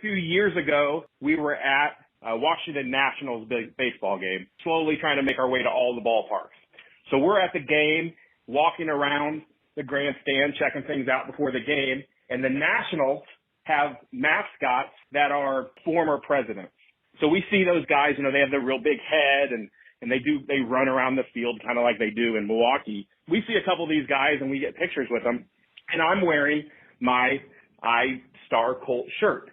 few years ago, we were at Washington Nationals baseball game, slowly trying to make our way to all the ballparks. So we're at the game, walking around the grandstand, checking things out before the game, and the Nationals have mascots that are former presidents. So we see those guys, they have the real big head and they run around the field kind of like they do in Milwaukee. We see a couple of these guys and we get pictures with them, and I'm wearing my I Star Colt shirt.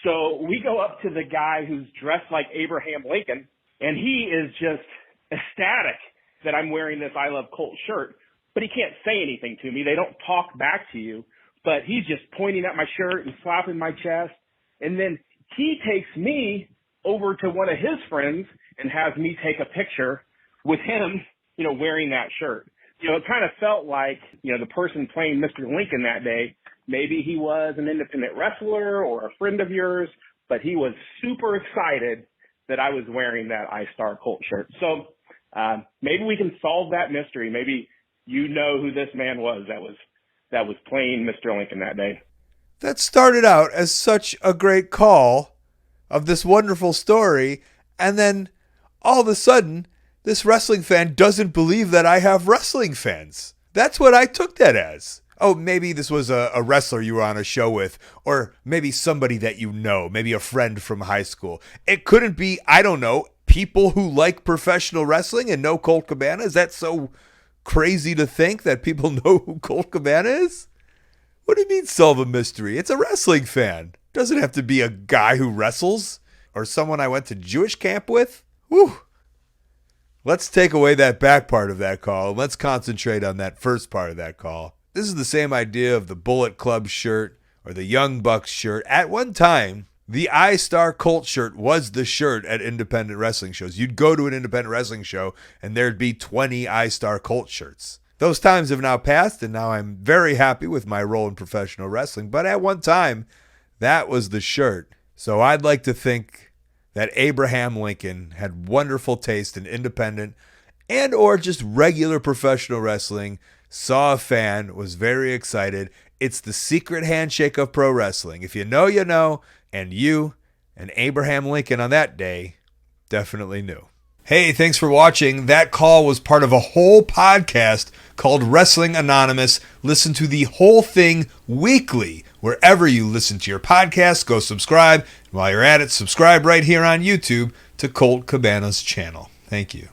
So we go up to the guy who's dressed like Abraham Lincoln, and he is just ecstatic that I'm wearing this I Love Colt shirt, but he can't say anything to me. They don't talk back to you, but he's just pointing at my shirt and slapping my chest. And then he takes me over to one of his friends and has me take a picture with him, wearing that shirt. It kind of felt like, the person playing Mr. Lincoln that day, maybe he was an independent wrestler or a friend of yours, but he was super excited that I was wearing that I Star Colt shirt. So maybe we can solve that mystery. Maybe you know who this man was that was playing Mr. Lincoln that day. That started out as such a great call of this wonderful story, and then all of a sudden, this wrestling fan doesn't believe that I have wrestling fans. That's what I took that as. Oh, maybe this was a wrestler you were on a show with, or maybe somebody that you know, maybe a friend from high school. It couldn't be, I don't know, people who like professional wrestling and know Colt Cabana. Is that so crazy to think that people know who Colt Cabana is? What do you mean solve a mystery? It's a wrestling fan. Doesn't have to be a guy who wrestles or someone I went to Jewish camp with. Whew. Let's take away that back part of that call and let's concentrate on that first part of that call. This is the same idea of the Bullet Club shirt or the Young Bucks shirt. At one time, the I Star Colt shirt was the shirt at independent wrestling shows. You'd go to an independent wrestling show and there'd be 20 I Star Colt shirts. Those times have now passed, and now I'm very happy with my role in professional wrestling. But at one time, that was the shirt. So I'd like to think that Abraham Lincoln had wonderful taste in independent and or just regular professional wrestling, saw a fan, was very excited. It's the secret handshake of pro wrestling. If you know, you know, and you and Abraham Lincoln on that day definitely knew. Hey, thanks for watching. That call was part of a whole podcast called Wrestling Anonymous. Listen to the whole thing weekly. Wherever you listen to your podcast, go subscribe. And while you're at it, subscribe right here on YouTube to Colt Cabana's channel. Thank you.